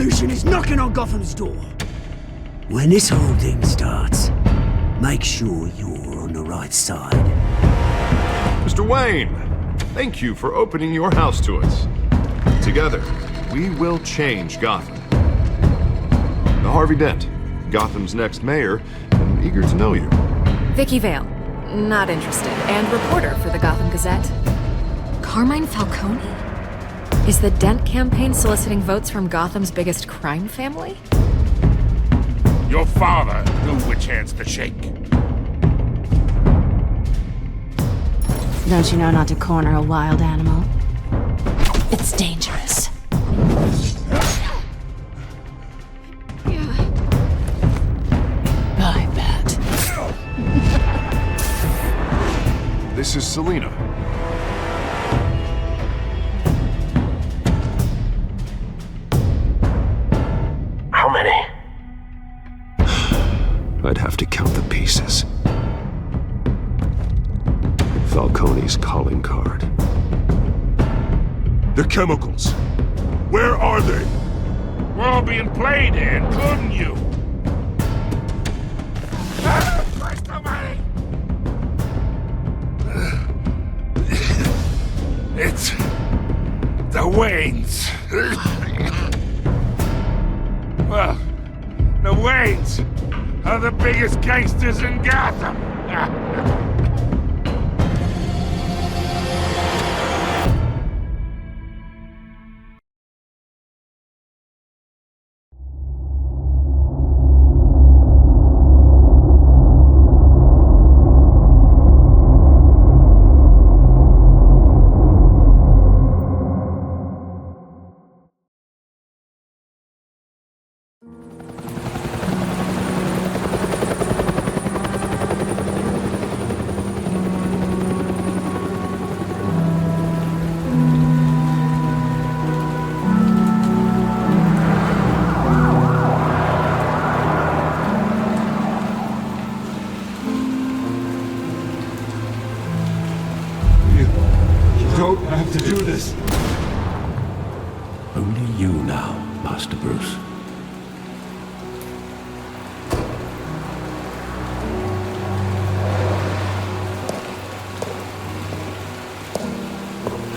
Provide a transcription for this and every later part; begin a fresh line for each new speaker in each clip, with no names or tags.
Retribution is knocking on Gotham's door. When this whole thing starts, make sure you're on the right side.
Mr. Wayne, thank you for opening your house to us. Together, we will change Gotham. Harvey Dent, Gotham's next mayor, and eager to know you.
Vicky Vale, not interested, and reporter for the Gotham Gazette. Carmine Falcone? Is the Dent campaign soliciting votes from Gotham's biggest crime family?
Your father knew which hands to shake.
Don't you know not to corner a wild animal? It's dangerous. I bet.
This is Selina.
How many?
I'd have to count the pieces. Falcone's calling card.
The chemicals. Where are they? We're all being played, Ann, couldn't you? It's the Waynes. Well, the Waynes are the biggest gangsters in Gotham.
Don't have to do this.
Only you now, Master Bruce.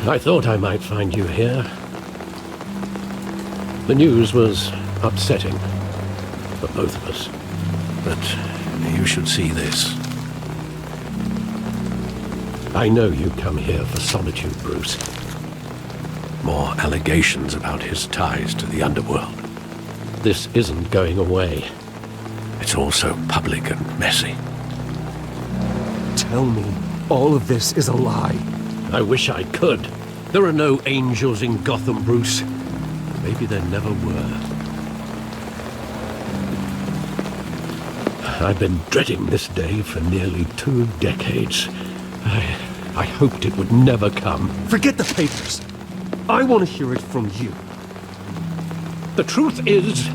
I thought I might find you here. The news was upsetting for both of us. But you should see this. I know you come here for solitude, Bruce. More allegations about his ties to the underworld. This isn't going away. It's all so public and messy.
Tell me all of this is a lie.
I wish I could. There are no angels in Gotham, Bruce. Maybe there never were. I've been dreading this day for nearly 2 decades. I hoped it would never come.
Forget the papers. I want to hear it from you.
The truth is,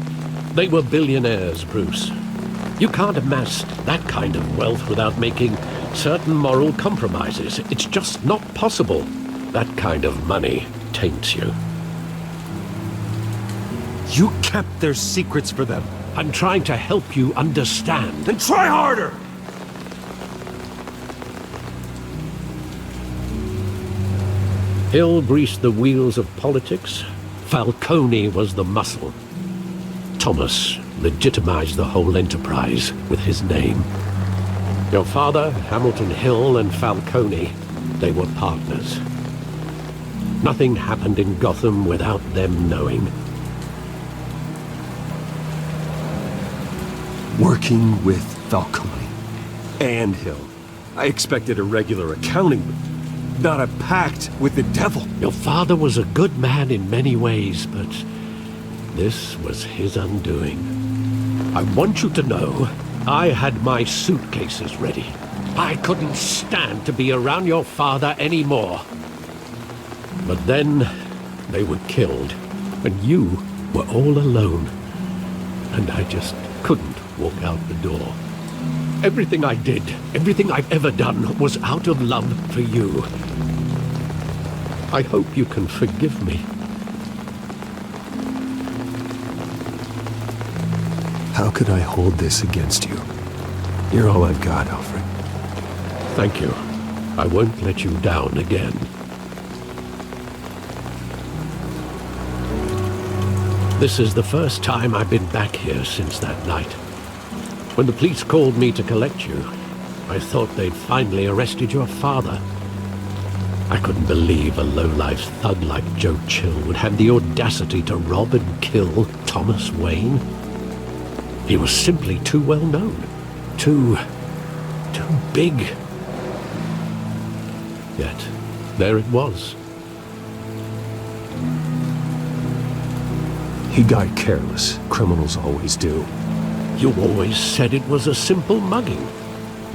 they were billionaires, Bruce. You can't amass that kind of wealth without making certain moral compromises. It's just not possible. That kind of money taints you.
You kept their secrets for them.
I'm trying to help you understand.
Then try harder!
Hill greased the wheels of politics. Falcone was the muscle. Thomas legitimized the whole enterprise with his name. Your father, Hamilton Hill, and Falcone, they were partners. Nothing happened in Gotham without them knowing.
Working with Falcone and Hill. I expected a regular accounting, not a pact with the devil.
Your father was a good man in many ways, but this was his undoing. I want you to know, I had my suitcases ready. I couldn't stand to be around your father anymore. But then, they were killed, and you were all alone. And I just couldn't walk out the door. Everything I did, everything I've ever done, was out of love for you. I hope you can forgive me.
How could I hold this against you? You're all I've got, Alfred.
Thank you. I won't let you down again. This is the first time I've been back here since that night. When the police called me to collect you, I thought they'd finally arrested your father. I couldn't believe a low-life thug like Joe Chill would have the audacity to rob and kill Thomas Wayne. He was simply too well known. Too big. Yet, there it was.
He got careless. Criminals always do.
You always said it was a simple mugging.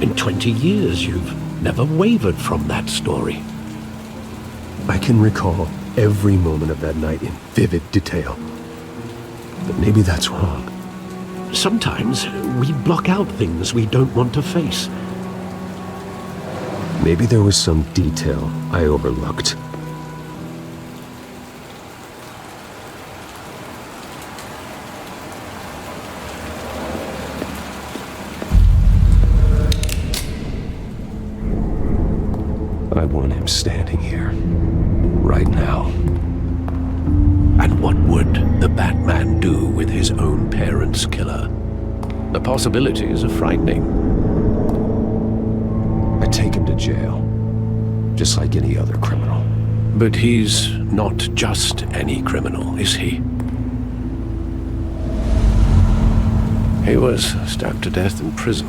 In 20 years, you've never wavered from that story.
I can recall every moment of that night in vivid detail. But maybe that's wrong.
Sometimes we block out things we don't want to face.
Maybe there was some detail I overlooked. I want him standing here, right now.
And what would the Batman do with his own parents' killer? The possibilities are frightening.
I take him to jail, just like any other criminal.
But he's not just any criminal, is he? He was stabbed to death in prison.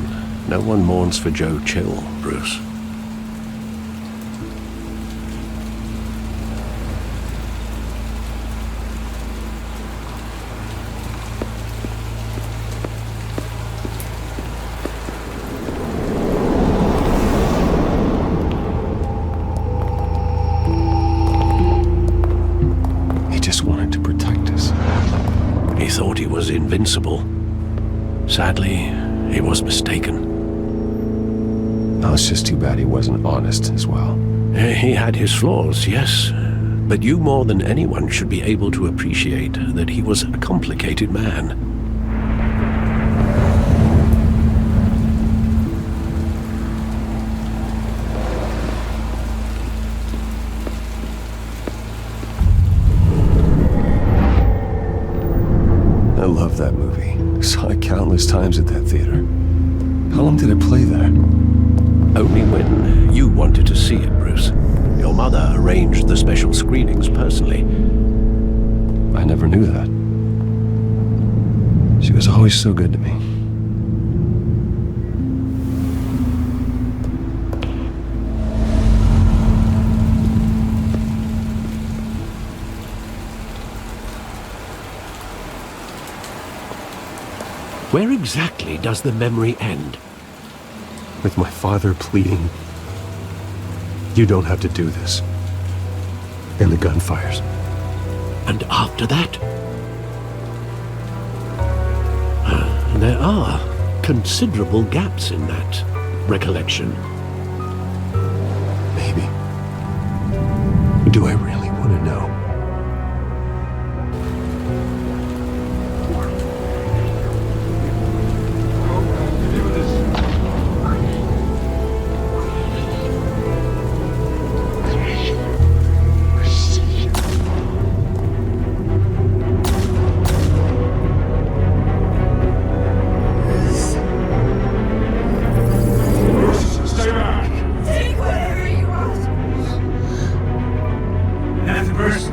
No one mourns for Joe Chill, Bruce. Invincible. Sadly, he was mistaken.
Oh, it's just too bad he wasn't honest as well.
He had his flaws, yes. But you more than anyone should be able to appreciate that he was a complicated man.
I love that movie. Saw it countless times at that theater. How long did it play there?
Only when you wanted to see it, Bruce. Your mother arranged the special screenings personally.
I never knew that. She was always so good to me.
Where exactly does the memory end?
With my father pleading, "You don't have to do this." And the gun fires.
And after that? There are considerable gaps in that recollection.
Maybe. Do I really want to know?
Bruce.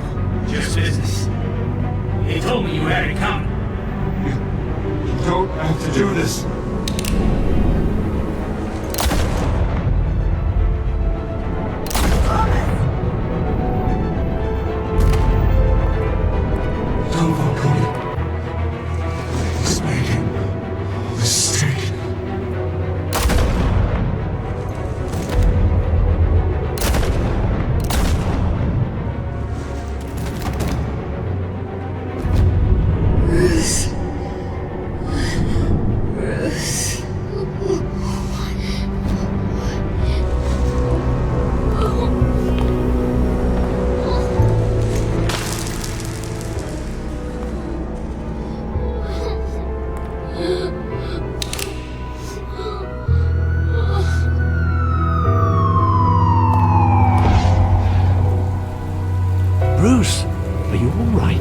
right?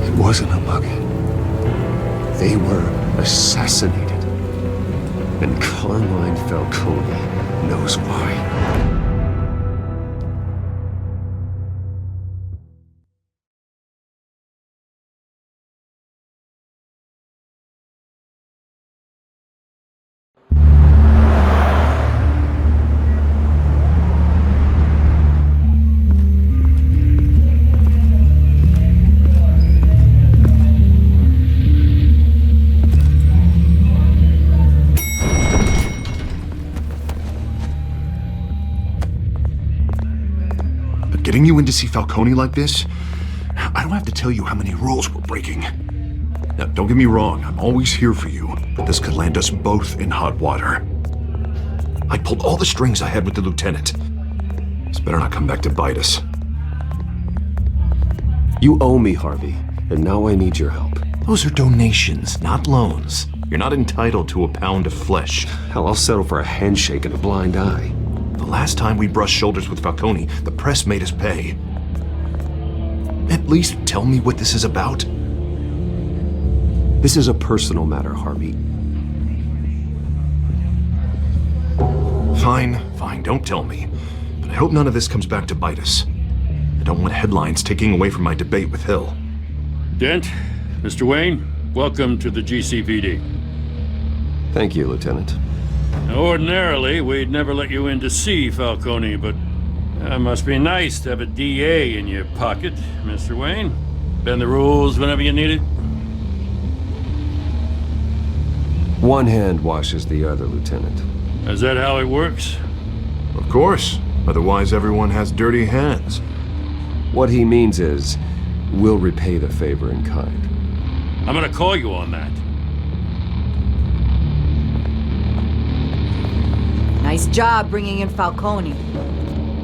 It wasn't a mug. They were assassinated. And Carmine Falcone knows why.
Getting you in to see Falcone like this? I don't have to tell you how many rules we're breaking. Now, don't get me wrong, I'm always here for you, but this could land us both in hot water. I pulled all the strings I had with the lieutenant. This better not come back to bite us.
You owe me, Harvey, and now I need your help.
Those are donations, not loans. You're not entitled to a pound of flesh.
Hell, I'll settle for a handshake and a blind eye.
The last time we brushed shoulders with Falcone, the press made us pay. At least tell me what this is about.
This is a personal matter, Harvey.
Fine, don't tell me. But I hope none of this comes back to bite us. I don't want headlines taking away from my debate with Hill.
Dent, Mr. Wayne, welcome to the GCPD.
Thank you, Lieutenant.
Now, ordinarily, we'd never let you in to see Falcone, but it must be nice to have a DA in your pocket, Mr. Wayne. Bend the rules whenever you need it.
One hand washes the other, Lieutenant.
Is that how it works?
Of course. Otherwise, everyone has dirty hands.
What he means is, we'll repay the favor in kind.
I'm gonna call you on that.
Nice job bringing in Falcone.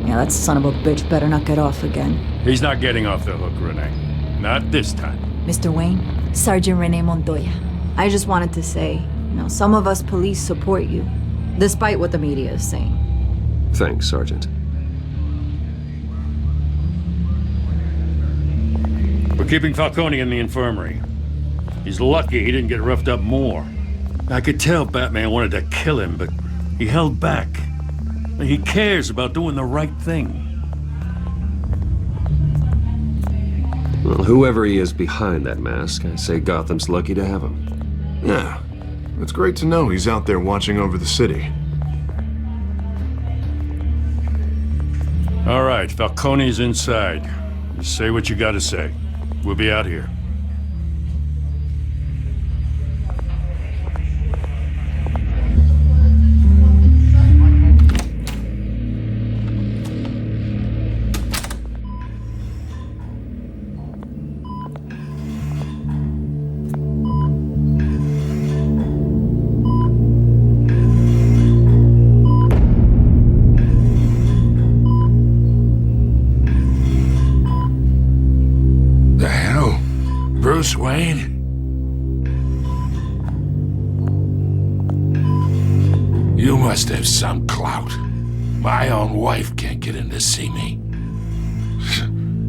Yeah, that son of a bitch better not get off again.
He's not getting off the hook, Renee. Not this time.
Mr. Wayne, Sergeant Renee Montoya. I just wanted to say, some of us police support you, despite what the media is saying.
Thanks, Sergeant.
We're keeping Falcone in the infirmary. He's lucky he didn't get roughed up more. I could tell Batman wanted to kill him, but he held back. He cares about doing the right thing.
Well, whoever he is behind that mask, I say Gotham's lucky to have him.
Yeah, it's great to know he's out there watching over the city.
All right, Falcone's inside. Just say what you gotta say. We'll be out here.
Bruce Wayne? You must have some clout. My own wife can't get in to see me.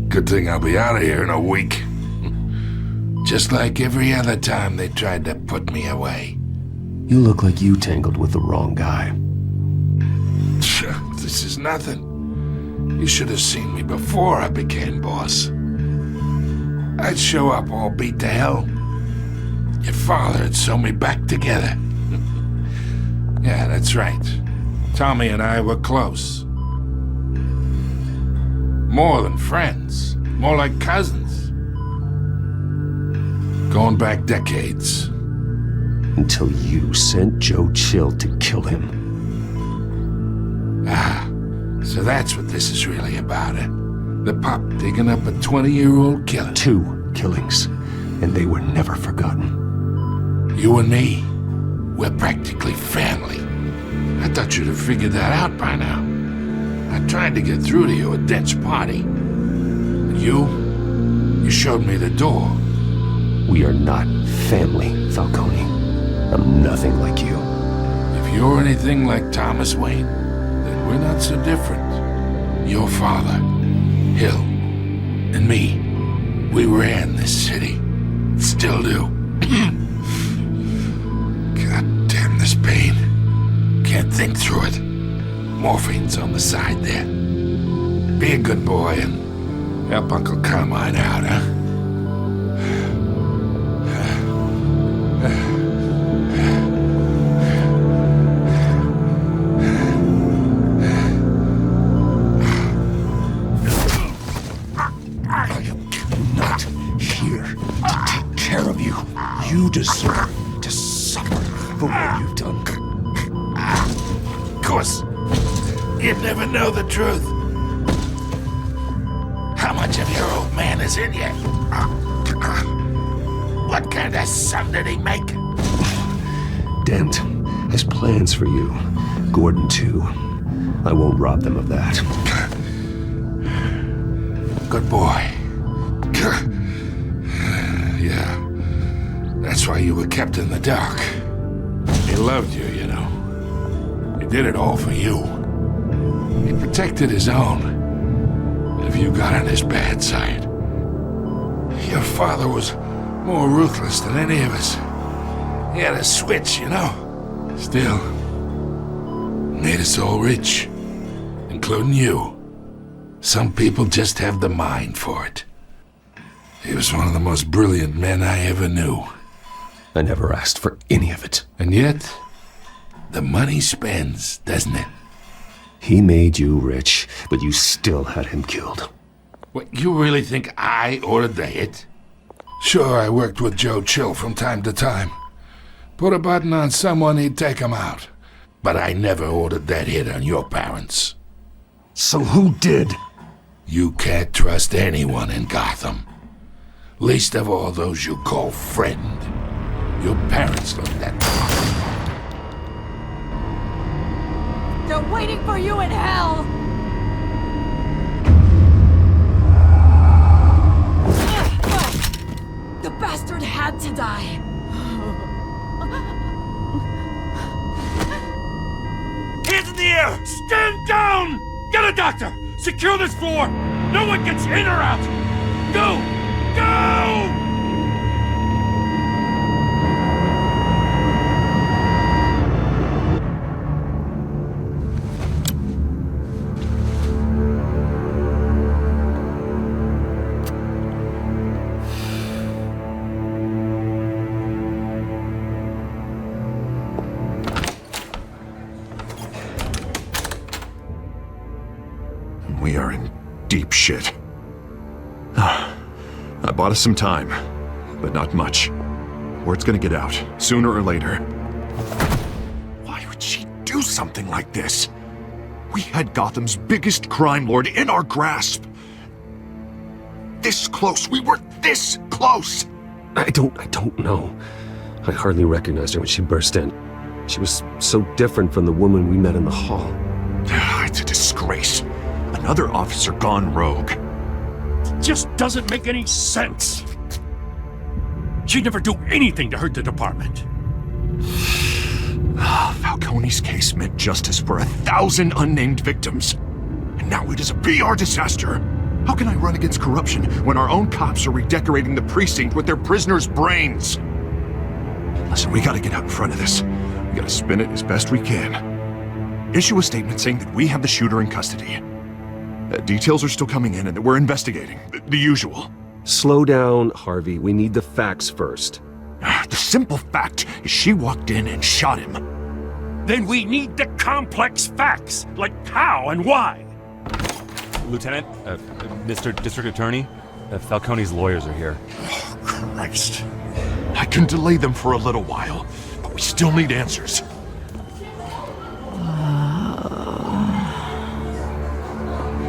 Good thing I'll be out of here in a week. Just like every other time they tried to put me away.
You look like you tangled with the wrong guy.
This is nothing. You should have seen me before I became boss. I'd show up all beat to hell. Your father'd sew me back together. Yeah, that's right. Tommy and I were close. More than friends. More like cousins. Going back decades.
Until you sent Joe Chill to kill him.
Ah, so that's what this is really about, eh? The pup digging up a 20-year-old killer.
2 killings, and they were never forgotten.
You and me, we're practically family. I thought you'd have figured that out by now. I tried to get through to you at Dent's party. But you showed me the door.
We are not family, Falcone. I'm nothing like you.
If you're anything like Thomas Wayne, then we're not so different. Your father, Hill, and me. We ran this city. Still do. God damn this pain. Can't think through it. Morphine's on the side there. Be a good boy and help Uncle Carmine out, huh?
You deserve to suffer for what you've done.
Of course, you'd never know the truth. How much of your old man is in you? What kind of son did he make?
Dent has plans for you. Gordon, too. I won't rob them of that.
Good boy. Yeah. That's why you were kept in the dark. He loved you, you know. He did it all for you. He protected his own. If you got on his bad side. Your father was more ruthless than any of us. He had a switch, you know. Still, made us all rich. Including you. Some people just have the mind for it. He was one of the most brilliant men I ever knew.
I never asked for any of it.
And yet, the money spends, doesn't it?
He made you rich, but you still had him killed.
What, you really think I ordered the hit? Sure, I worked with Joe Chill from time to time. Put a button on someone, he'd take him out. But I never ordered that hit on your parents.
So who did?
You can't trust anyone in Gotham. Least of all those you call friend. Your parents looked that way.
They're waiting for you in hell! The bastard had to die.
Hands in the air! Stand down! Get a doctor! Secure this floor! No one gets in or out! Go! Go!
We are in deep shit. I bought us some time, but not much. Word's gonna get out, sooner or later. Why would she do something like this? We had Gotham's biggest crime lord in our grasp. This close, we were this close!
I don't know. I hardly recognized her when she burst in. She was so different from the woman we met in the hall.
It's a disgrace. Another officer gone rogue.
It just doesn't make any sense. She'd never do anything to hurt the department.
Falcone's case meant justice for 1,000 unnamed victims. And now it is a PR disaster. How can I run against corruption when our own cops are redecorating the precinct with their prisoners' brains? Listen, we gotta get out in front of this. We gotta spin it as best we can. Issue a statement saying that we have the shooter in custody. Details are still coming in and that we're investigating. The usual.
Slow down, Harvey. We need the facts first.
The simple fact is she walked in and shot him.
Then we need the complex facts, like how and why.
Lieutenant, Mr. District Attorney, Falcone's lawyers are here.
Oh, Christ. I can delay them for a little while, but we still need answers.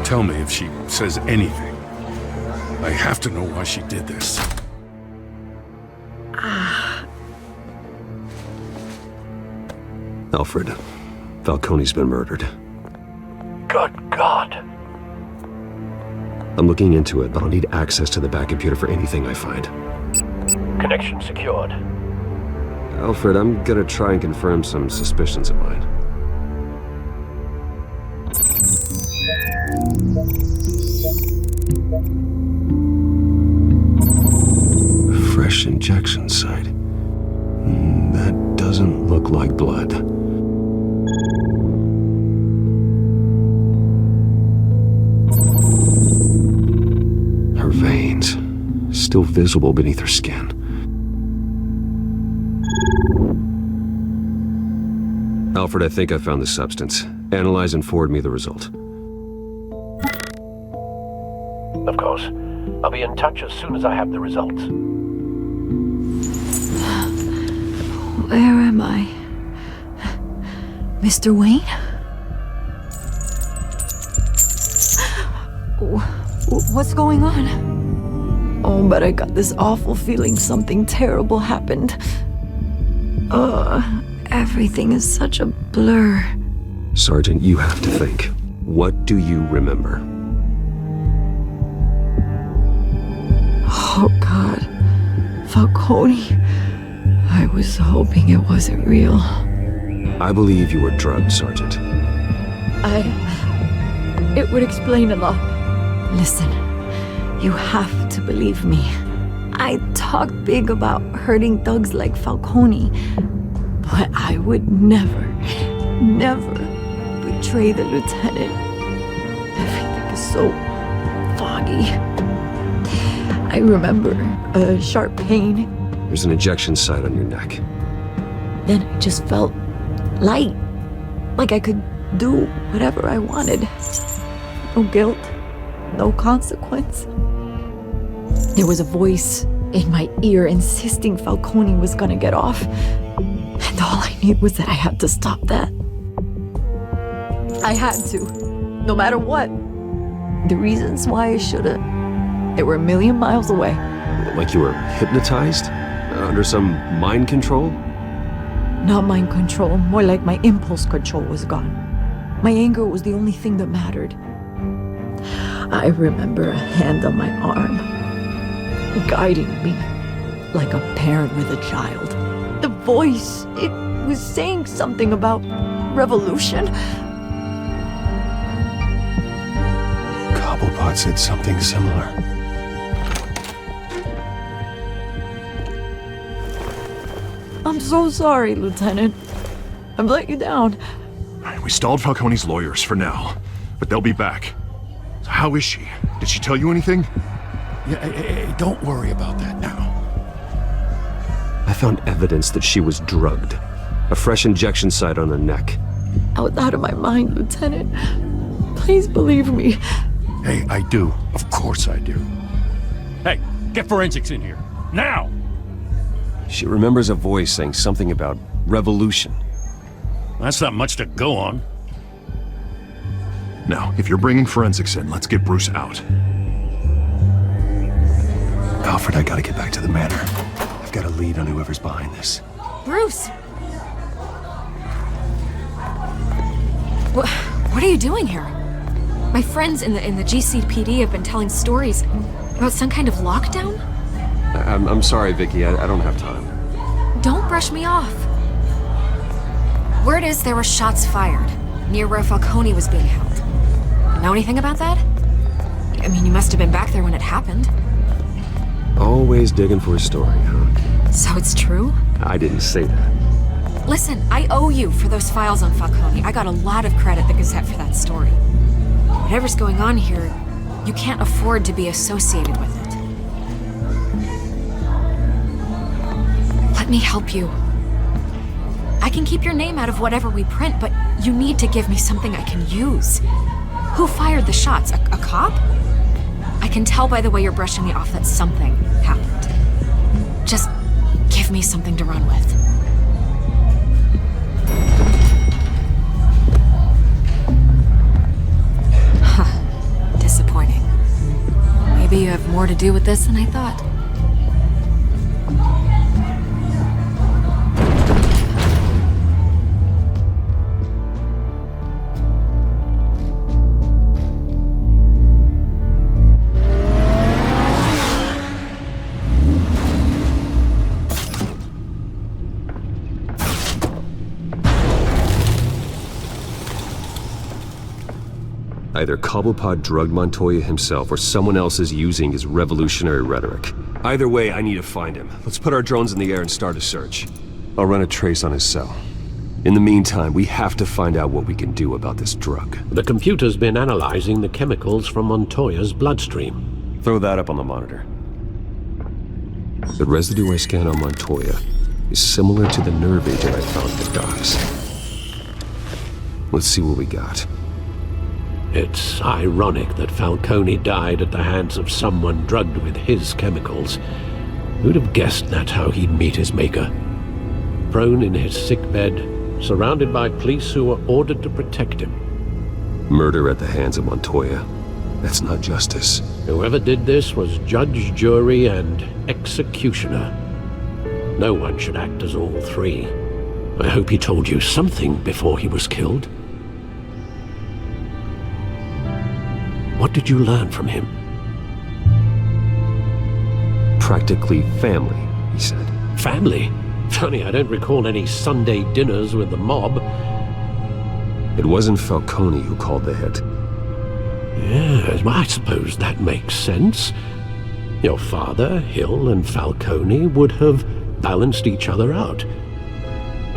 Tell me if she says anything. I have to know why she did this.
Alfred, Falcone's been murdered.
Good God.
I'm looking into it, but I'll need access to the back computer for anything I find.
Connection secured.
Alfred, I'm gonna try and confirm some suspicions of mine. fresh injection site. That doesn't look like blood. Her veins, still visible beneath her skin. Alfred, I think I found the substance. Analyze and forward me the result.
Of course. I'll be in touch as soon as I have the results.
Where am I? Mr. Wayne? What's going on? Oh, but I got this awful feeling something terrible happened. Everything is such a blur.
Sergeant, you have to think. What do you remember?
Oh, God. Falcone. I was hoping it wasn't real.
I believe you were drugged, Sergeant.
It would explain a lot. Listen, you have to believe me. I talk big about hurting thugs like Falcone, but I would never betray the lieutenant. Everything is so foggy. I remember a sharp pain.
There's an injection site on your neck.
Then I just felt light, like I could do whatever I wanted. No guilt, no consequence. There was a voice in my ear insisting Falcone was gonna get off. And all I knew was that I had to stop that. I had to, no matter what. The reasons why I should've, they were a million miles away.
Like you were hypnotized? Under some mind control?
Not mind control, more like my impulse control was gone. My anger was the only thing that mattered. I remember a hand on my arm, guiding me like a parent with a child. The voice, it was saying something about revolution.
Cobblepot said something similar.
I'm so sorry, Lieutenant. I've let you down.
We stalled Falcone's lawyers for now, but they'll be back. So how is she? Did she tell you anything?
Yeah, don't worry about that now.
I found evidence that she was drugged. A fresh injection site on her neck.
I was out of my mind, Lieutenant. Please believe me.
Hey, I do. Of course I do.
Hey, get forensics in here. Now!
She remembers a voice saying something about revolution.
That's not much to go on.
Now, if you're bringing forensics in, let's get Bruce out.
Alfred, I gotta get back to the manor. I've got a lead on whoever's behind this.
Bruce! What are you doing here? My friends in the GCPD have been telling stories about some kind of lockdown?
I'm sorry, Vicky. I don't have time.
Don't brush me off. Word is there were shots fired near where Falcone was being held. Know anything about that? I mean, you must have been back there when it happened.
Always digging for a story, huh?
So it's true?
I didn't say that.
Listen, I owe you for those files on Falcone. I got a lot of credit at the Gazette for that story. Whatever's going on here, you can't afford to be associated with it. Let me help you. I can keep your name out of whatever we print, but you need to give me something I can use. Who fired the shots? A cop? I can tell by the way you're brushing me off that something happened. Just give me something to run with. Huh. Disappointing. Maybe you have more to do with this than I thought.
Either Cobblepot drugged Montoya himself or someone else is using his revolutionary rhetoric. Either way, I need to find him. Let's put our drones in the air and start a search. I'll run a trace on his cell. In the meantime, we have to find out what we can do about this drug.
The computer's been analyzing the chemicals from Montoya's bloodstream.
Throw that up on the monitor. The residue I scanned on Montoya is similar to the nerve agent I found at the docks. Let's see what we got.
It's ironic that Falcone died at the hands of someone drugged with his chemicals. Who'd have guessed that's how he'd meet his maker? Prone in his sickbed, surrounded by police who were ordered to protect him.
Murder at the hands of Montoya. That's not justice.
Whoever did this was judge, jury, and executioner. No one should act as all three. I hope he told you something before he was killed. What did you learn from him?
Practically family, he said.
Family? Funny, I don't recall any Sunday dinners with the mob.
It wasn't Falcone who called the hit.
Yes, well, I suppose that makes sense. Your father, Hill, and Falcone would have balanced each other out.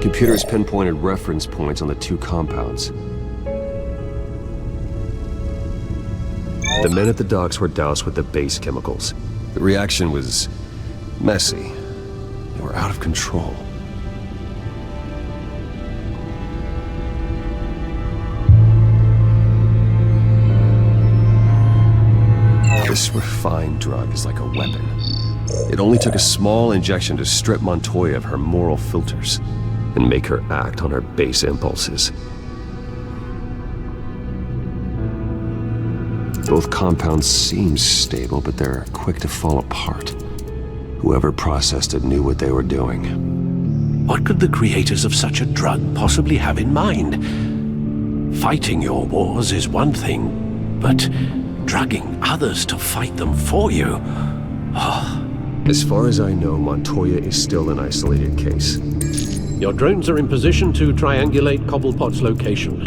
Computers pinpointed reference points on the two compounds. The men at the docks were doused with the base chemicals. The reaction was messy. They were out of control. This refined drug is like a weapon. It only took a small injection to strip Montoya of her moral filters and make her act on her base impulses. Both compounds seem stable, but they're quick to fall apart. Whoever processed it knew what they were doing.
What could the creators of such a drug possibly have in mind? Fighting your wars is one thing, but drugging others to fight them for you? Oh.
As far as I know, Montoya is still an isolated case.
Your drones are in position to triangulate Cobblepot's location.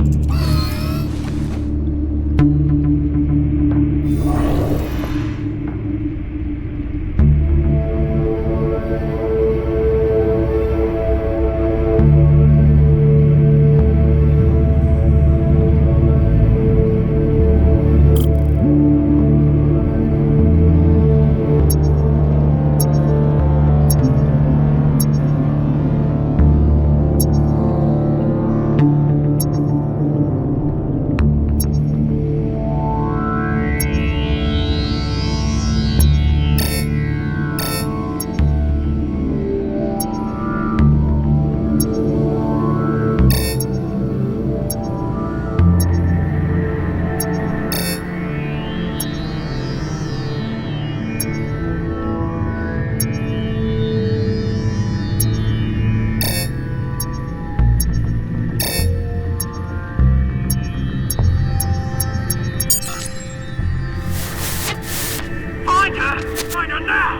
Find her now!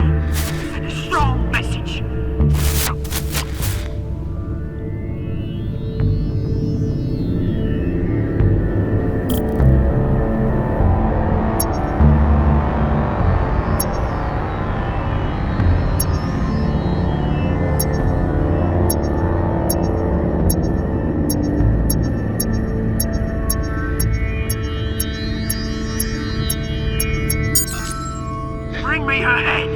Send a strong message. Bring me her head!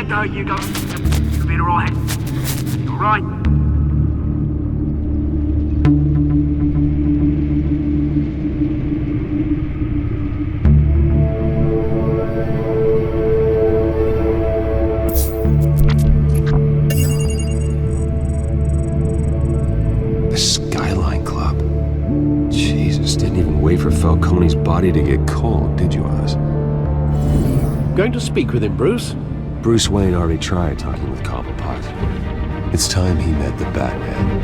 There you go. You'll be alright. You alright?
The Skyline Club. Jesus, didn't even wait for Falcone's body to get cold, did you, Oz?
Going to speak with him, Bruce?
Bruce Wayne already tried talking with Cobblepot. It's time he met the Batman.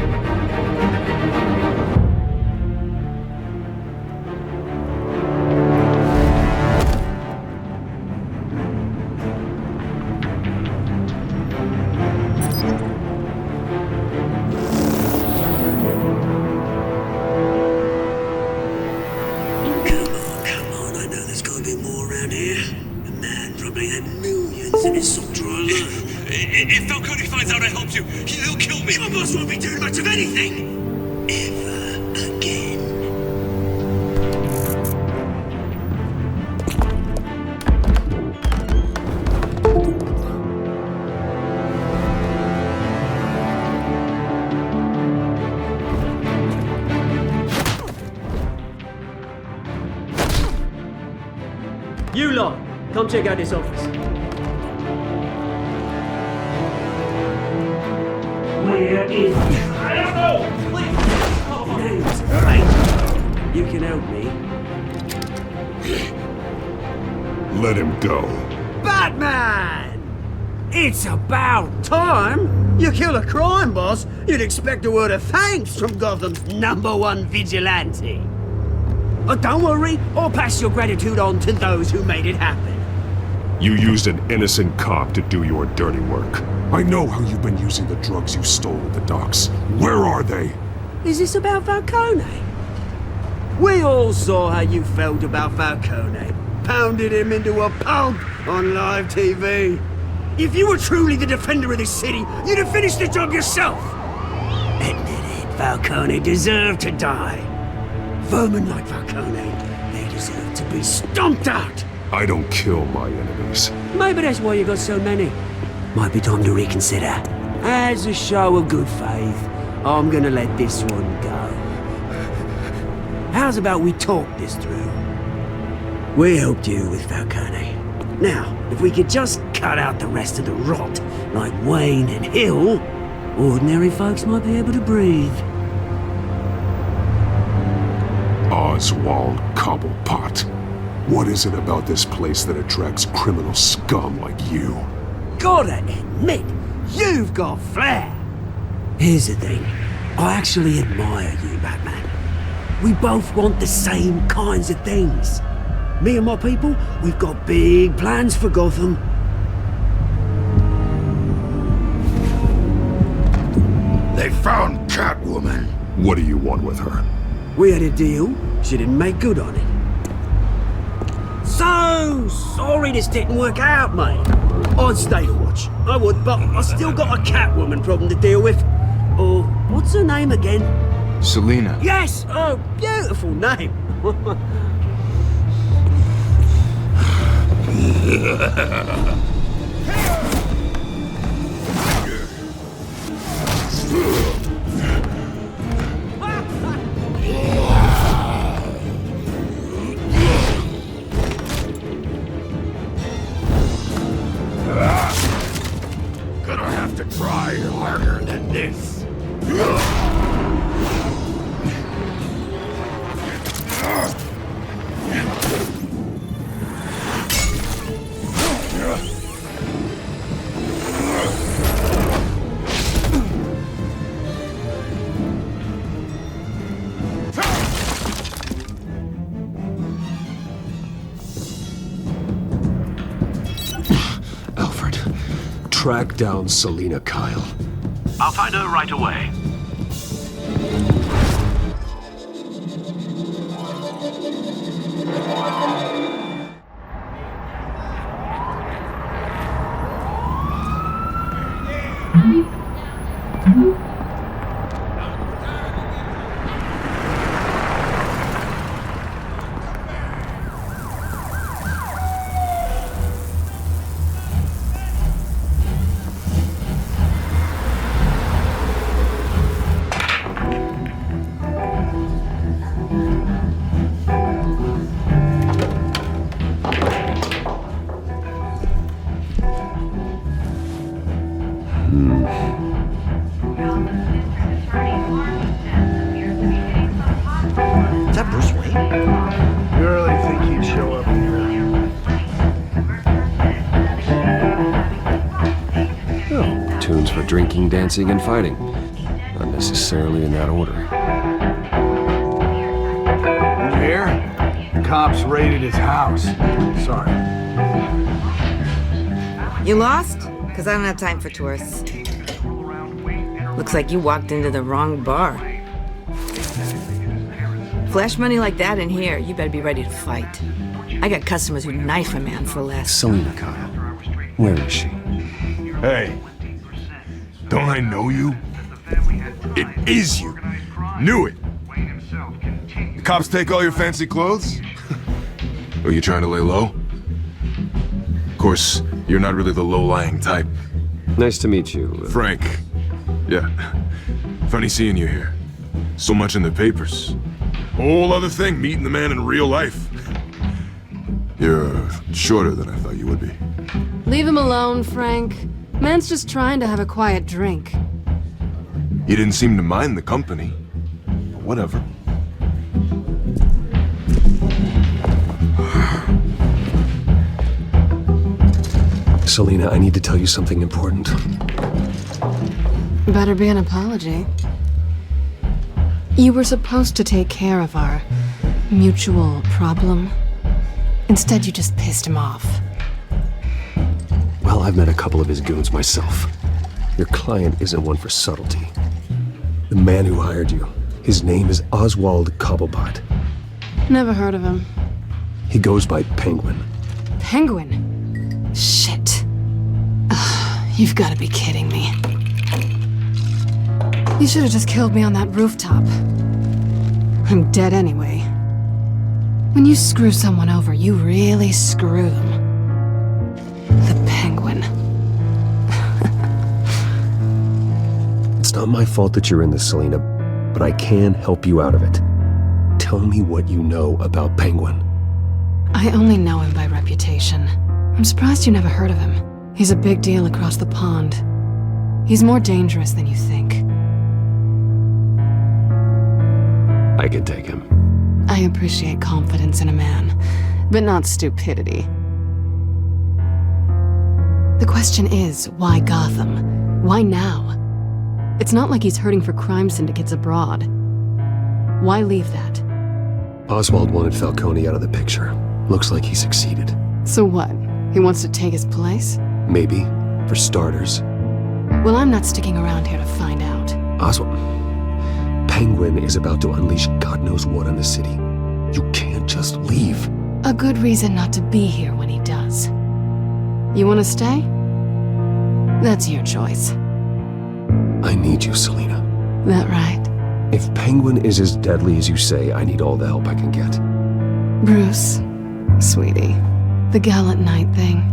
boss won't be doing much of anything. Ever again.
You lot, come check out this office.
Where is he? I don't know! Please! Right. You can help me.
Let him go.
Batman! It's about time! You kill a crime boss, you'd expect a word of thanks from Gotham's #1 vigilante. But don't worry, I'll pass your gratitude on to those who made it happen.
You used an innocent cop to do your dirty work. I know how you've been using the drugs you stole at the docks. Where are they?
Is this about Falcone? We all saw how you felt about Falcone. Pounded him into a pulp on live TV. If you were truly the defender of this city, you'd have finished the job yourself. Admit it, Falcone deserved to die. Vermin like Falcone, they deserve to be stomped out.
I don't kill my enemies.
Maybe that's why you got so many. Might be time to reconsider. As a show of good faith, I'm gonna let this one go. How's about we talk this through? We helped you with Falcone. Now, if we could just cut out the rest of the rot, like Wayne and Hill, ordinary folks might be able to breathe.
Oswald Cobblepot. What is it about this place that attracts criminal scum like you?
Gotta admit, you've got flair. Here's the thing. I actually admire you, Batman. We both want the same kinds of things. Me and my people, we've got big plans for Gotham.
They found Catwoman.
What do you want with her?
We had a deal. She didn't make good on it. So sorry this didn't work out, mate. I'd stay to watch. I would, but I still got a Catwoman problem to deal with. Oh, what's her name again?
Selina.
Yes! Oh, beautiful name.
Gonna have to try harder than this.
Alfred, track down Selina Kyle.
I'll find her right away.
Is that Bruce Wayne?
You really think he'd show up here?
Oh, tunes for drinking, dancing, and fighting. Not necessarily in that order.
You hear? The cops raided his house. Sorry.
You lost? Because I don't have time for tourists. Looks like you walked into the wrong bar. Flash money like that in here, you better be ready to fight. I got customers who'd knife a man for less.
Selina Kyle. Where is she?
Hey, don't I know you?
It is you. Knew it. The cops take all your fancy clothes? Are you trying to lay low? Of course, you're not really the low-lying type.
Nice to meet you.
Frank. Yeah. Funny seeing you here. So much in the papers. Whole other thing, meeting the man in real life. You're shorter than I thought you would be.
Leave him alone, Frank. Man's just trying to have a quiet drink.
You didn't seem to mind the company. But whatever.
Selina, I need to tell you something important.
Better be an apology. You were supposed to take care of our mutual problem. Instead, you just pissed him off.
Well, I've met a couple of his goons myself. Your client isn't one for subtlety. The man who hired you, his name is Oswald Cobblepot.
Never heard of him.
He goes by Penguin.
Penguin? Shit. Ugh, you've got to be kidding me. You should have just killed me on that rooftop. I'm dead anyway. When you screw someone over, you really screw them. The Penguin.
It's not my fault that you're in this, Selina, but I can help you out of it. Tell me what you know about Penguin.
I only know him by reputation. I'm surprised you never heard of him. He's a big deal across the pond. He's more dangerous than you think.
I can take him.
I appreciate confidence in a man, but not stupidity. The question is, why Gotham? Why now? It's not like he's hurting for crime syndicates abroad. Why leave that?
Oswald wanted Falcone out of the picture. Looks like he succeeded.
So what? He wants to take his place?
Maybe, for starters.
Well, I'm not sticking around here to find out.
Oswald, Penguin is about to unleash God knows what on the city. You can't just leave.
A good reason not to be here when he does. You want to stay? That's your choice.
I need you, Selina.
That right?
If Penguin is as deadly as you say, I need all the help I can get.
Bruce, sweetie, the gallant knight thing,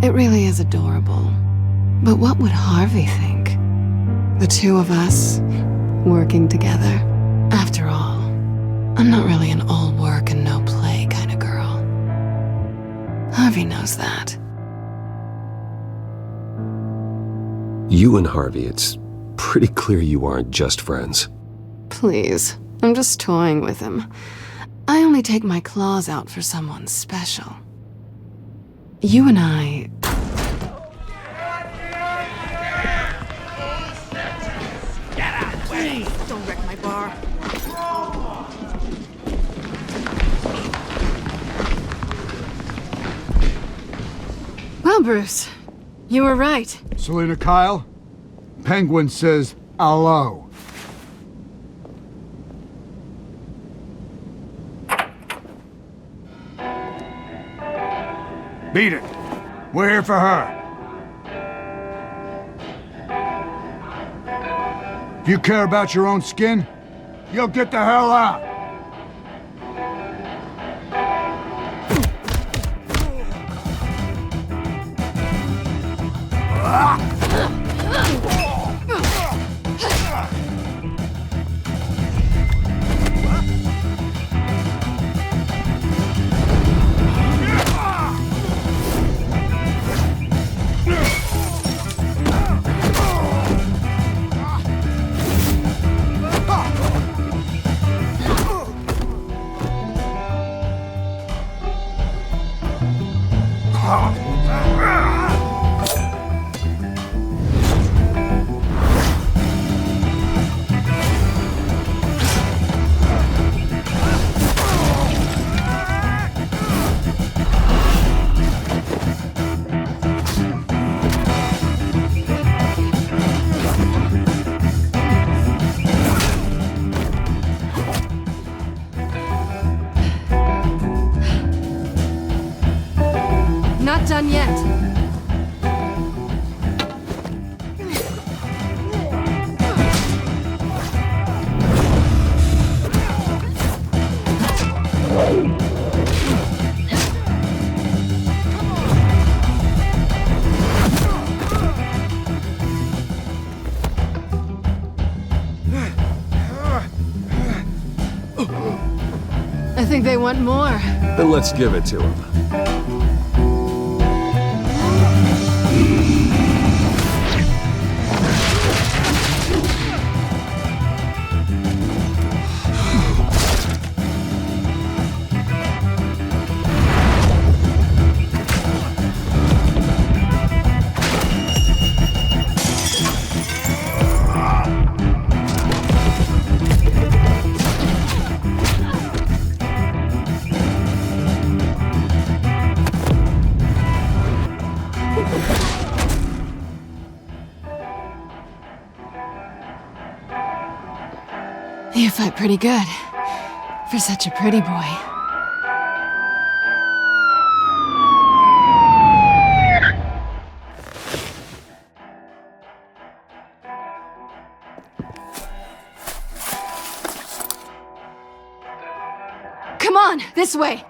it really is adorable. But what would Harvey think? The two of us, working together. After all, I'm not really an all work and no play kind of girl. Harvey knows that.
You and Harvey, it's pretty clear you aren't just friends.
Please, I'm just toying with him. I only take my claws out for someone special. You and I...
Get out of the way! Don't wreck my bar.
Well, Bruce, you were right.
Selina Kyle, Penguin says hello. Beat it. We're here for her. If you care about your own skin, you'll get the hell out.
Not done yet. I think they want more.
Then let's give it to him.
You fight pretty good. For such a pretty boy. Come on, this way!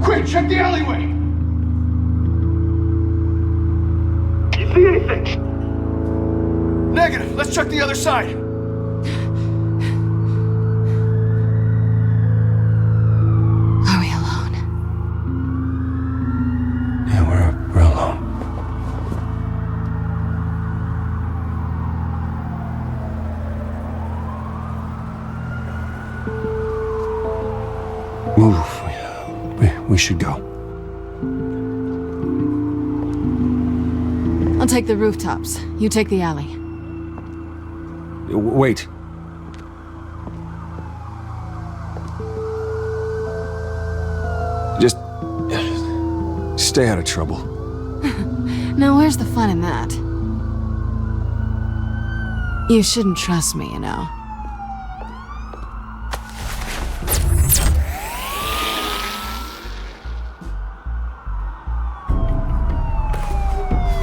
Quick, check the alleyway! You see anything? Negative. Let's check the other side.
Are we alone?
Yeah, we're alone. Move. We should go.
I'll take the rooftops. You take the alley.
Wait. Just stay out of trouble.
Now, where's the fun in that? You shouldn't trust me, you know.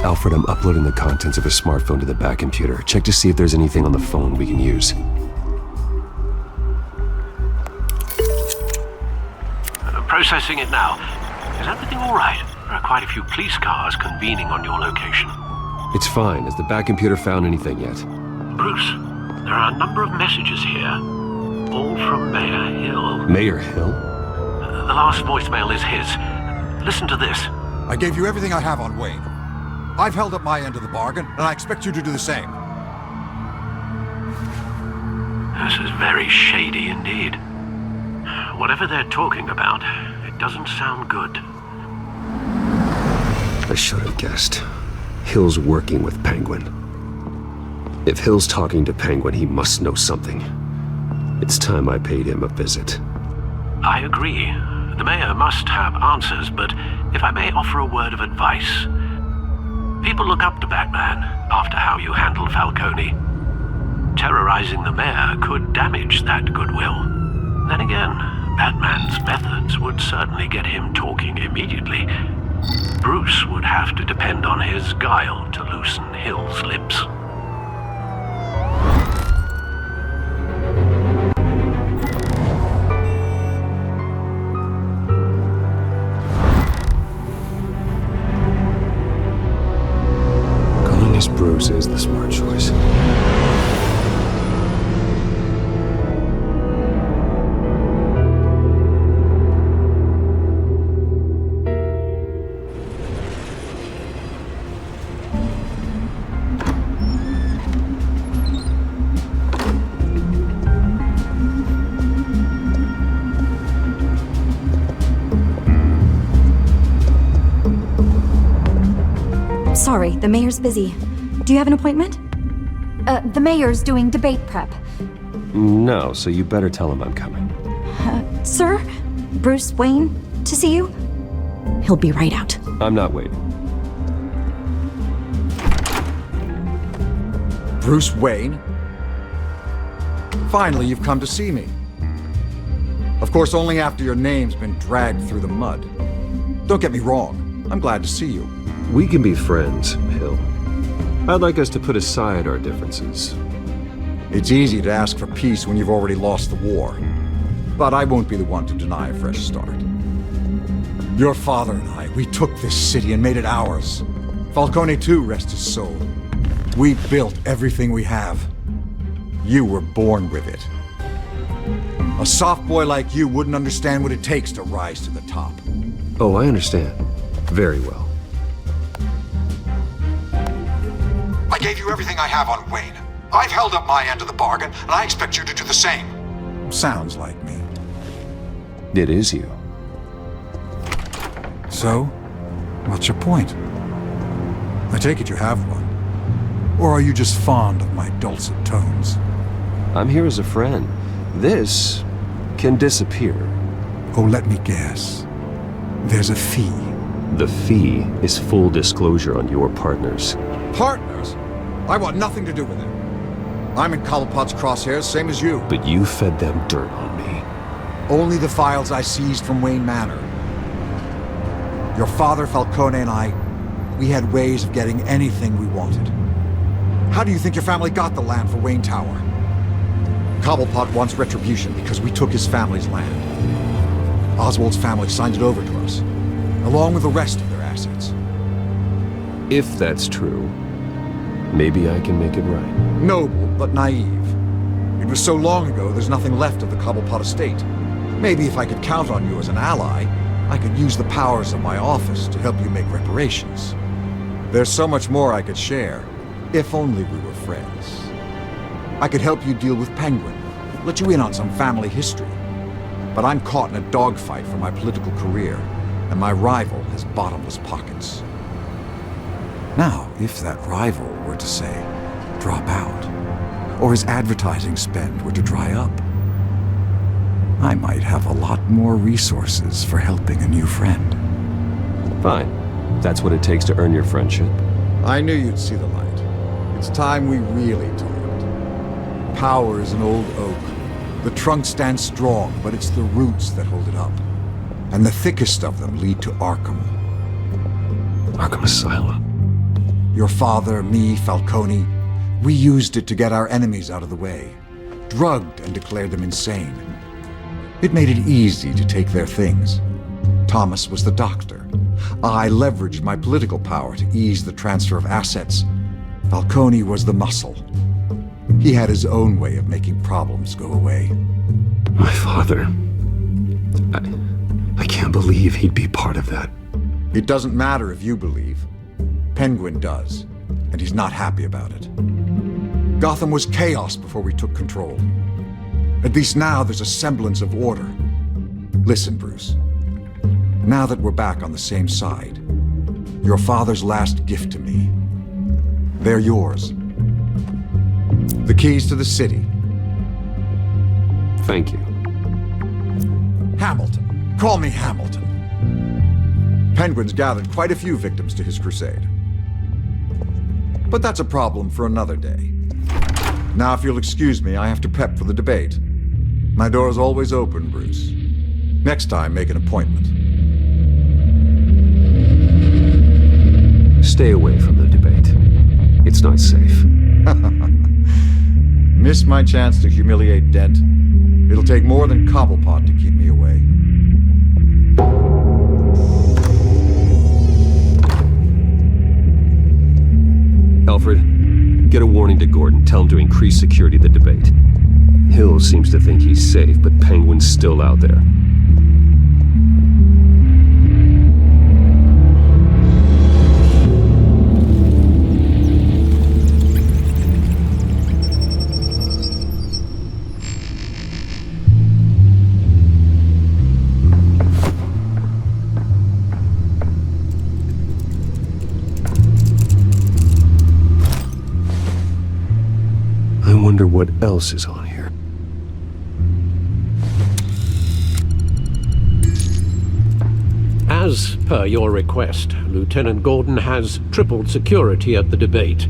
Alfred, I'm uploading the contents of his smartphone to the back computer. Check to see if there's anything on the phone we can use.
Processing it now. Is everything all right? There are quite a few police cars convening on your location.
It's fine. Has the back computer found anything yet?
Bruce, there are a number of messages here. All from Mayor Hill.
Mayor Hill?
The last voicemail is his. Listen to this.
I gave you everything I have on Wayne. I've held up my end of the bargain, and I expect you to do the same.
This is very shady indeed. Whatever they're talking about, it doesn't sound good.
I should have guessed. Hill's working with Penguin. If Hill's talking to Penguin, he must know something. It's time I paid him a visit.
I agree. The mayor must have answers, but if I may offer a word of advice. People look up to Batman after how you handled Falcone. Terrorizing the mayor could damage that goodwill. Then again, Batman's methods would certainly get him talking immediately. Bruce would have to depend on his guile to loosen Hill's lips.
Bruce is the smart choice.
Sorry, the mayor's busy. Do you have an appointment? The mayor's doing debate prep.
No, so you better tell him I'm coming.
Sir? Bruce Wayne? To see you? He'll be right out.
I'm not waiting.
Bruce Wayne? Finally, you've come to see me. Of course, only after your name's been dragged through the mud. Don't get me wrong, I'm glad to see you.
We can be friends, Hill. I'd like us to put aside our differences.
It's easy to ask for peace when you've already lost the war. But I won't be the one to deny a fresh start. Your father and I, we took this city and made it ours. Falcone too, rest his soul. We built everything we have. You were born with it. A soft boy like you wouldn't understand what it takes to rise to the top.
Oh, I understand. Very well.
I gave you everything I have on Wayne. I've held up my end of the bargain, and I expect you to do the same. Sounds like me.
It is you.
So, what's your point? I take it you have one. Or are you just fond of my dulcet tones?
I'm here as a friend. This can disappear.
Oh, let me guess. There's a fee.
The fee is full disclosure on your partners.
Partners? I want nothing to do with it. I'm in Cobblepot's crosshairs, same as you.
But you fed them dirt on me.
Only the files I seized from Wayne Manor. Your father, Falcone, and I, we had ways of getting anything we wanted. How do you think your family got the land for Wayne Tower? Cobblepot wants retribution because we took his family's land. Oswald's family signed it over to us, along with the rest of their assets.
If that's true, maybe I can make it right.
Noble, but naive. It was so long ago, there's nothing left of the Cobblepot estate. Maybe if I could count on you as an ally, I could use the powers of my office to help you make reparations. There's so much more I could share, if only we were friends. I could help you deal with Penguin, let you in on some family history. But I'm caught in a dogfight for my political career, and my rival has bottomless pockets. Now, if that rival were to say, drop out, or his advertising spend were to dry up, I might have a lot more resources for helping a new friend.
Fine. That's what it takes to earn your friendship.
I knew you'd see the light. It's time we really talked. Power is an old oak. The trunk stands strong, but it's the roots that hold it up. And the thickest of them lead to Arkham.
Arkham Asylum.
Your father, me, Falcone, we used it to get our enemies out of the way. Drugged and declared them insane. It made it easy to take their things. Thomas was the doctor. I leveraged my political power to ease the transfer of assets. Falcone was the muscle. He had his own way of making problems go away.
My father. I can't believe he'd be part of that.
It doesn't matter if you believe. Penguin does, and he's not happy about it. Gotham was chaos before we took control. At least now there's a semblance of order. Listen, Bruce. Now that we're back on the same side, your father's last gift to me, they're yours. The keys to the city.
Thank you.
Hamilton. Call me Hamilton. Penguin's gathered quite a few victims to his crusade. But that's a problem for another day. Now, if you'll excuse me, I have to prep for the debate. My door is always open, Bruce. Next time, make an appointment.
Stay away from the debate. It's not safe.
Miss my chance to humiliate Dent. It'll take more than Cobblepot to keep me away.
Alfred, get a warning to Gordon. Tell him to increase security at the debate. Hill seems to think he's safe, but Penguin's still out there. I wonder what else is on here.
As per your request, Lieutenant Gordon has tripled security at the debate.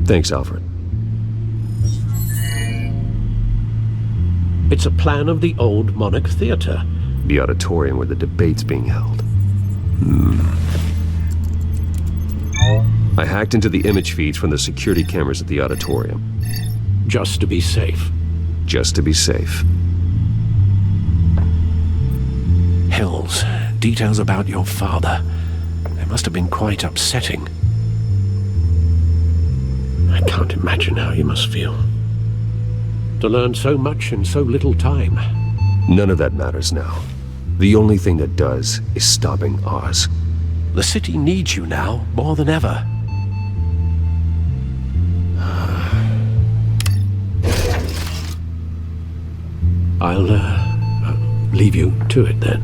Thanks, Alfred.
It's a plan of the old Monarch Theater.
The auditorium where the debate's being held. I hacked into the image feeds from the security cameras at the auditorium.
Just to be safe.
Just to be safe.
Hells, details about your father. They must have been quite upsetting. I can't imagine how you must feel. To learn so much in so little time.
None of that matters now. The only thing that does is stopping Oz.
The city needs you now, more than ever. I'll leave you to it then.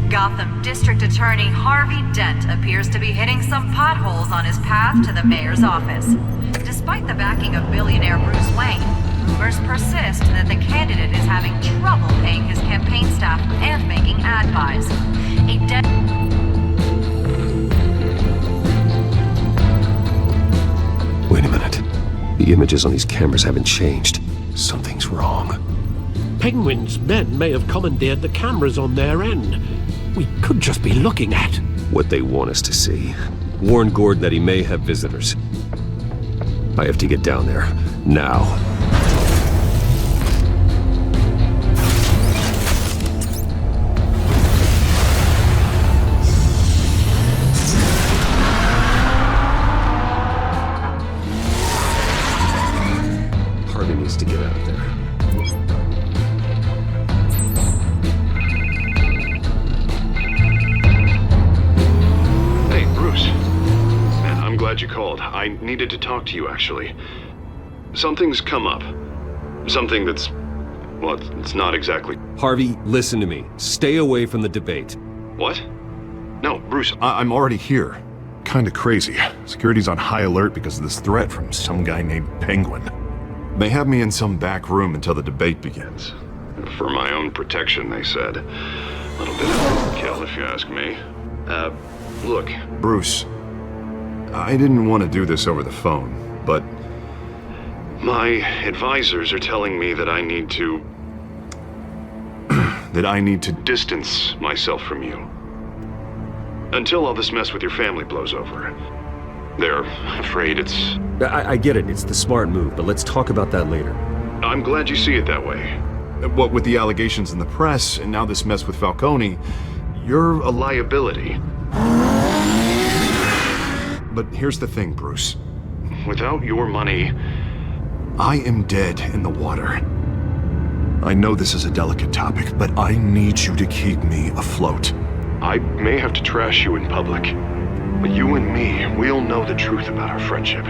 Gotham District Attorney Harvey Dent appears to be hitting some potholes on his path to the mayor's office. Despite the backing of billionaire Bruce Wayne, rumors persist that the candidate is having trouble paying his campaign staff and making ad buys.
Wait a minute. The images on these cameras haven't changed. Something's wrong.
Penguin's men may have commandeered the cameras on their end. We could just be looking at
what they want us to see. Warn Gordon that he may have visitors. I have to get down there. Now. Harvey needs to get out there.
Glad you called. I needed to talk to you, actually. Something's come up. Something that's... well, it's not exactly...
Harvey, listen to me. Stay away from the debate.
What? No, Bruce, I'm already here. Kinda crazy. Security's on high alert because of this threat from some guy named Penguin. They have me in some back room until the debate begins. For my own protection, they said. A little bit of overkill, if you ask me. Look, Bruce... I didn't want to do this over the phone, but my advisors are telling me that I need to distance myself from you until all this mess with your family blows over. They're afraid it's...
I get it, it's the smart move, but let's talk about that later.
I'm glad you see it that way. What with the allegations in the press and now this mess with Falcone, you're a liability. But here's the thing, Bruce. Without your money, I am dead in the water. I know this is a delicate topic, but I need you to keep me afloat. I may have to trash you in public, but you and me, we'll know the truth about our friendship.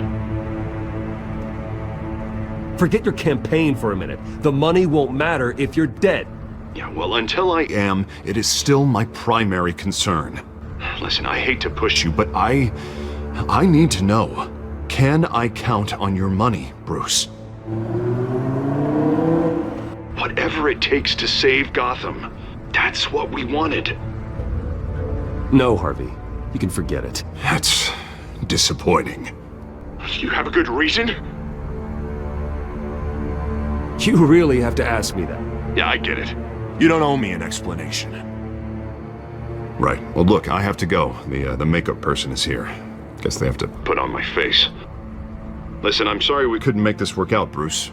Forget your campaign for a minute. The money won't matter if you're dead.
Yeah, well, until I am, it is still my primary concern. Listen, I hate to push you, but I need to know, can I count on your money, Bruce? Whatever it takes to save Gotham, that's what we wanted.
No, Harvey. You can forget it.
That's disappointing. You have a good reason?
You really have to ask me that.
Yeah, I get it. You don't owe me an explanation. Right. Well, look, I have to go. The makeup person is here. Guess they have to put on my face. Listen, I'm sorry we couldn't make this work out, Bruce.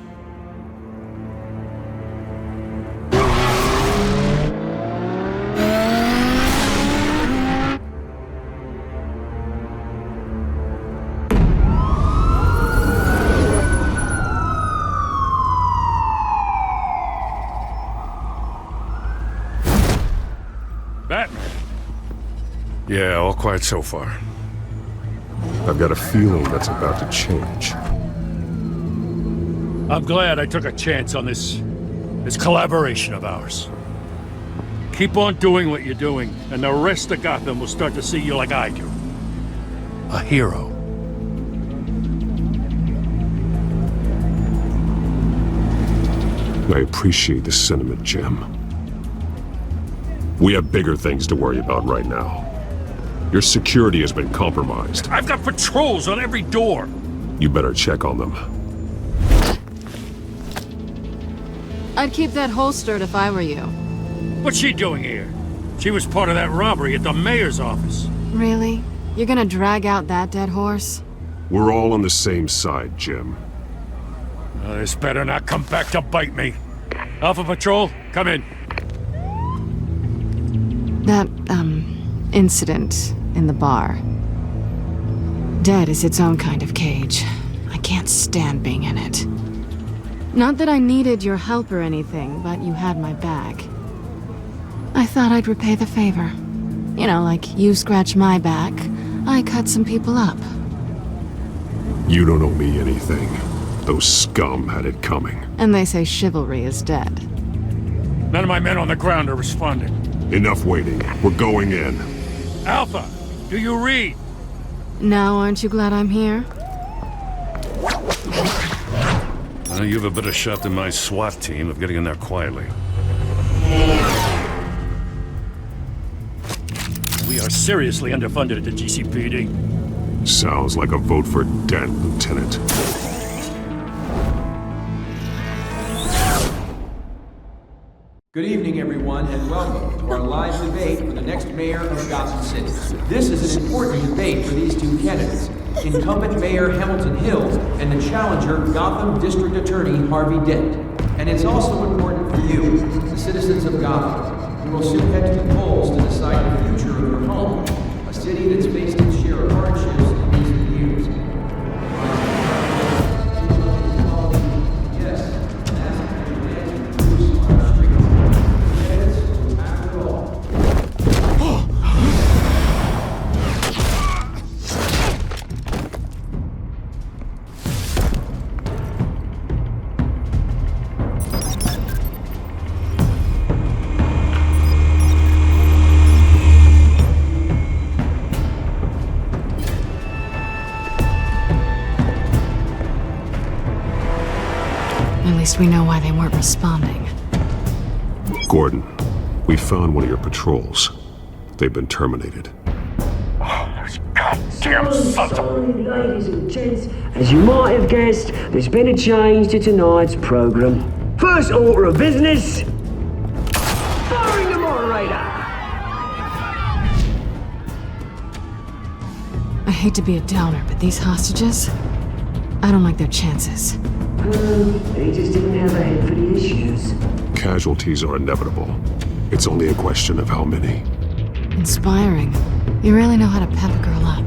Batman. Yeah, all quiet so far.
I've got a feeling that's about to change.
I'm glad I took a chance on this collaboration of ours. Keep on doing what you're doing, and the rest of Gotham will start to see you like I do. A hero.
I appreciate the sentiment, Jim. We have bigger things to worry about right now. Your security has been compromised.
I've got patrols on every door.
You better check on them.
I'd keep that holstered if I were you.
What's she doing here? She was part of that robbery at the mayor's office.
Really? You're gonna drag out that dead horse?
We're all on the same side, Jim.
This better not come back to bite me. Alpha Patrol, come in.
That, incident in the bar. Dead is its own kind of cage. I can't stand being in it. Not that I needed your help or anything, but you had my back. I thought I'd repay the favor. You know, like you scratch my back, I cut some people up.
You don't owe me anything. Those scum had it coming.
And they say chivalry is dead.
None of my men on the ground are responding.
Enough waiting. We're going in.
Alpha, do you read?
Now aren't you glad I'm here?
You have a better shot than my SWAT team of getting in there quietly. We are seriously underfunded at the GCPD.
Sounds like a vote for Dent, Lieutenant.
Good evening, everyone, and welcome to our live debate for the next mayor of Gotham City. This is an important debate for these two candidates, incumbent Mayor Hamilton Hill and the challenger, Gotham District Attorney Harvey Dent. And it's also important for you, the citizens of Gotham, who will soon head to the polls to decide the future of your home, a city that's faced its share of hardships in recent years.
At least we know why they weren't responding.
Gordon, we found one of your patrols. They've been terminated.
Those goddamn sons of... Ladies and gents, as you might have guessed, there's been a change to tonight's program. First order of business... firing the moderator!
I hate to be a downer, but these hostages, I don't like their chances.
They just didn't have a head for the issues.
Casualties are inevitable. It's only a question of how many.
Inspiring. You really know how to pep a girl up.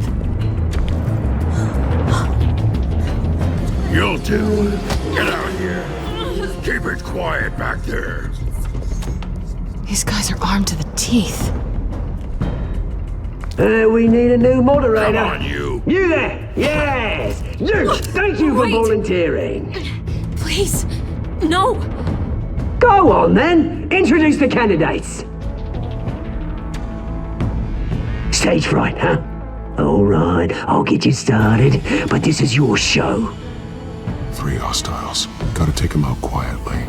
You'll do. Get out of here. Keep it quiet back there.
These guys are armed to the teeth.
We need a new moderator.
Come on, you.
You there! Yes! You! Thank you for volunteering.
Please, no.
Go on then. Introduce the candidates. Stage fright, huh? All right, I'll get you started, but this is your show.
3 hostiles. Gotta take them out quietly.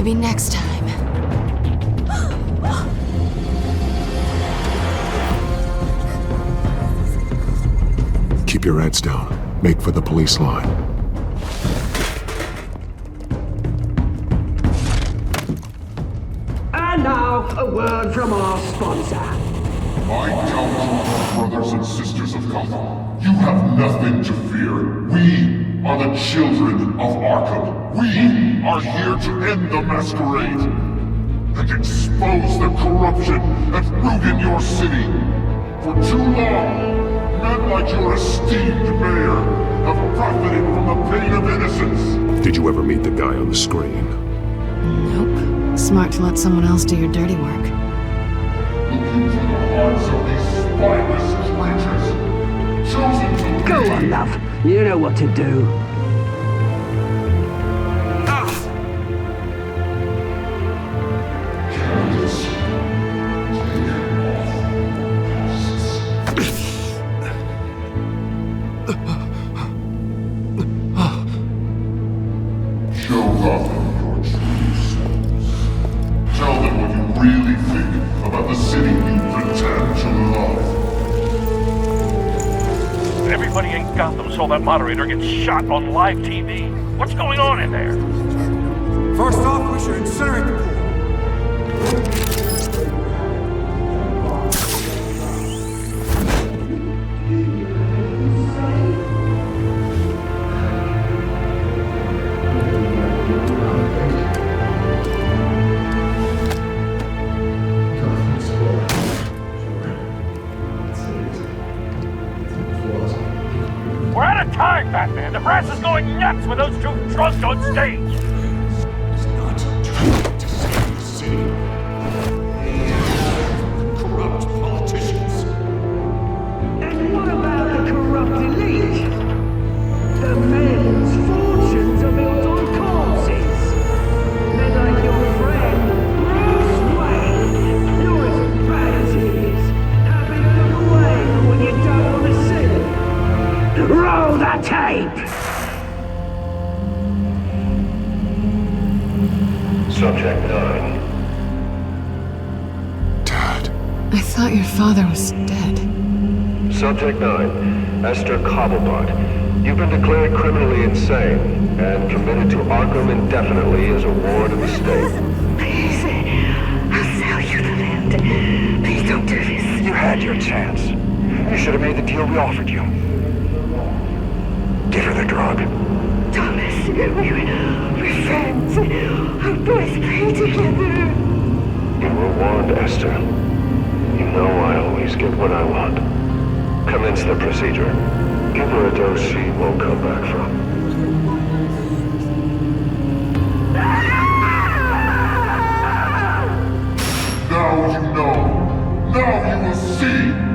Maybe next time.
Keep your heads down. Make for the police line.
And now, a word from our sponsor.
My council, brothers and sisters of Gotham, you have nothing to fear. We are the children of Arkham. We are here to end the masquerade and expose the corruption that ruined your city. For too long, men like your esteemed mayor have profited from the pain of innocence.
Did you ever meet the guy on the screen?
Nope. Smart to let someone else do your dirty work.
Looking for the hearts of these spineless creatures, chosen to
Go on, love. You know what to do.
That moderator gets shot on live TV. What's going on in there?
First off, we should incinerate the pool.
We're out of time, Batman! The brass is going nuts with those two drunks on stage!
It's not trying to save the city. Corrupt politicians.
And what about the corrupt elite? The men's fortunes are built on corpses. Men like your friend, Bruce Wayne. You're as bad as he is. Happy to look away when you don't want to see it. Roll the tape!
Subject 9.
Dad.
I thought your father was dead.
Subject 9. Esther Cobblepot. You've been declared criminally insane and committed to Arkham indefinitely as a ward of the state.
Please, I'll sell you the land. Please don't do this.
You had your chance. You should have made the deal we offered you. Give her the drug.
Thomas, we're friends. Our boys play together.
You were warned, Esther. You know I always get what I want. Commence the procedure. Give her a dose she won't come back from. Now you know. Now you will see.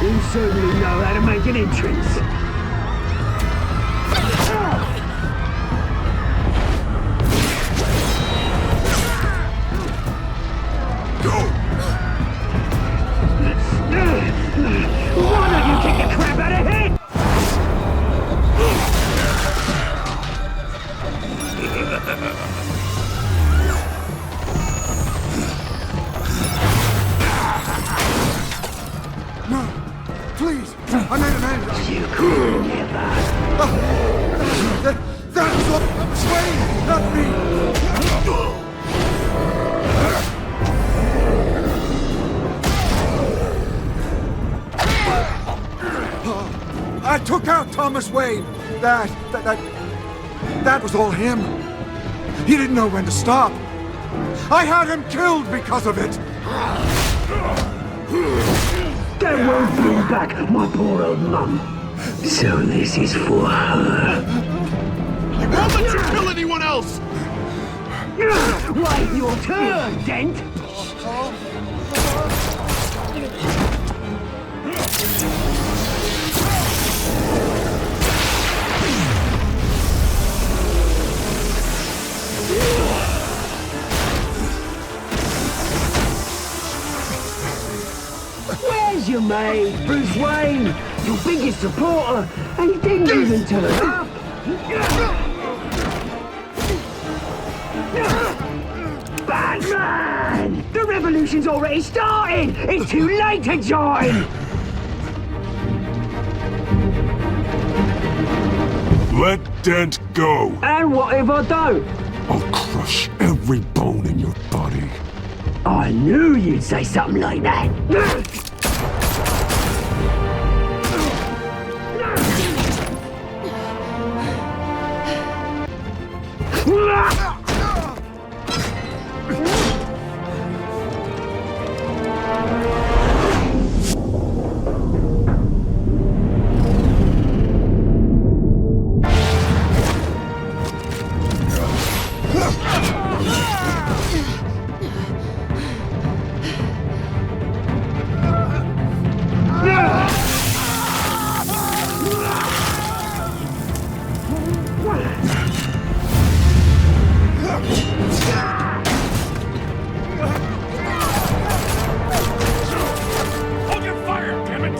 You certainly know how to make an entrance. Why don't you kick the crap out of him?
Please, I made an end.
You could never.
That was what Wayne, not me. I took out Thomas Wayne. That was all him. He didn't know when to stop. I had him killed because of it.
That won't bring back my poor old mum. So this is for her.
I won't let you kill anyone else!
Wait your turn, Dent! you made, Bruce Wayne, your biggest supporter, and he didn't even turn up. Batman! The revolution's already started! It's too late to join!
Let Dent go!
And what if I don't?
I'll crush every bone in your body.
I knew you'd say something like that!
Hold your fire, damn it!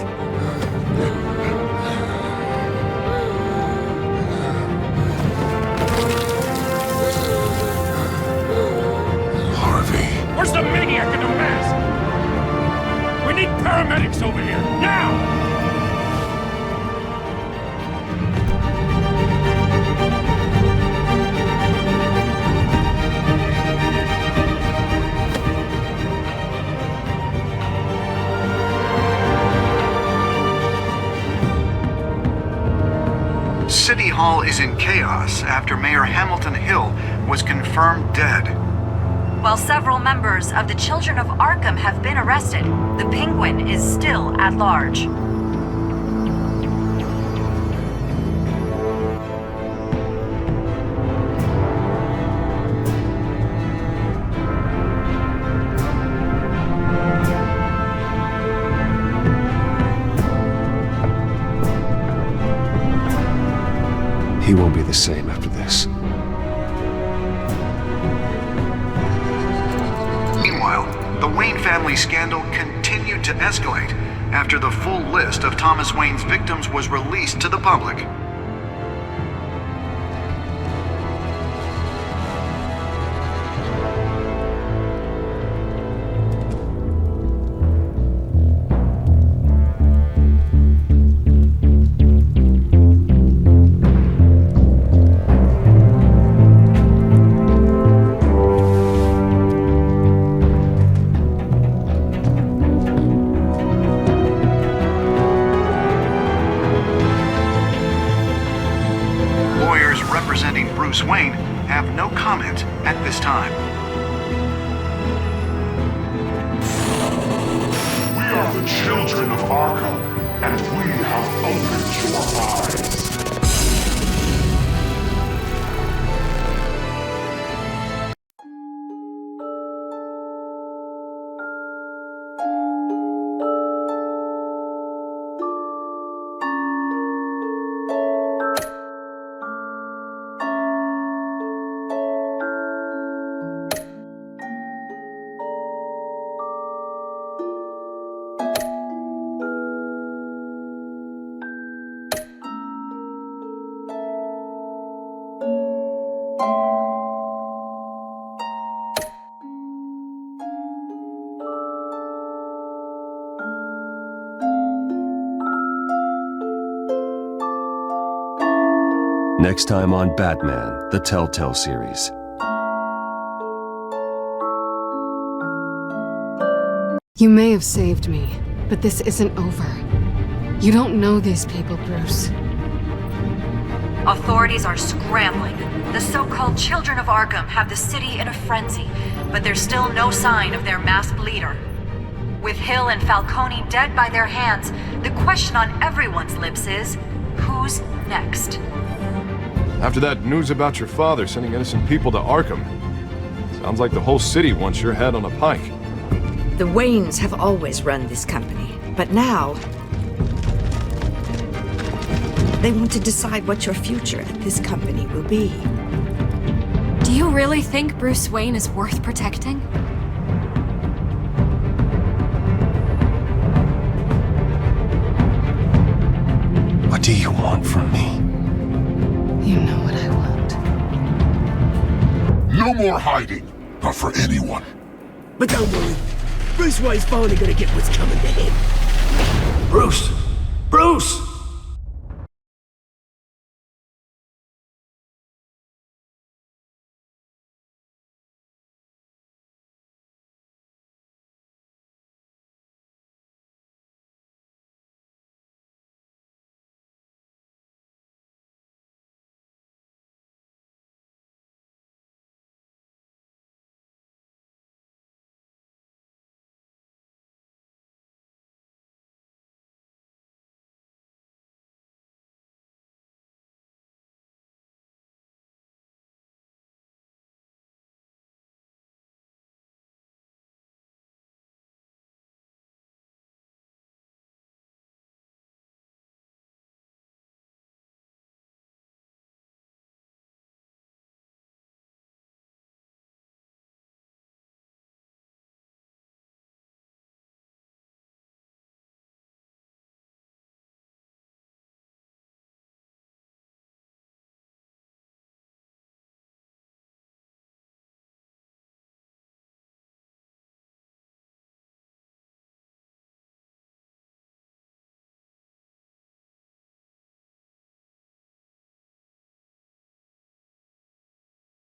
Harvey.
Where's the maniac in the mask? We need paramedics over here, now!
City Hall is in chaos after Mayor Hamilton Hill was confirmed dead.
While several members of the Children of Arkham have been arrested, the Penguin is still at large.
He won't be the same after this.
Meanwhile, the Wayne family scandal continued to escalate after the full list of Thomas Wayne's victims was released to the public. Representing Bruce Wayne have no comment at this time.
We are the children of Arkham, and we have opened your eyes.
Next time on Batman, the Telltale series.
You may have saved me, but this isn't over. You don't know these people, Bruce.
Authorities are scrambling. The so-called Children of Arkham have the city in a frenzy, but there's still no sign of their masked leader. With Hill and Falcone dead by their hands, the question on everyone's lips is, who's next?
After that news about your father sending innocent people to Arkham, sounds like the whole city wants your head on a pike.
The Waynes have always run this company, but now they want to decide what your future at this company will be.
Do you really think Bruce Wayne is worth protecting?
What do you want from me?
You know what I want.
No more hiding. Not for anyone.
But don't worry. Bruce Wayne's finally gonna get what's coming to him.
Bruce! Bruce!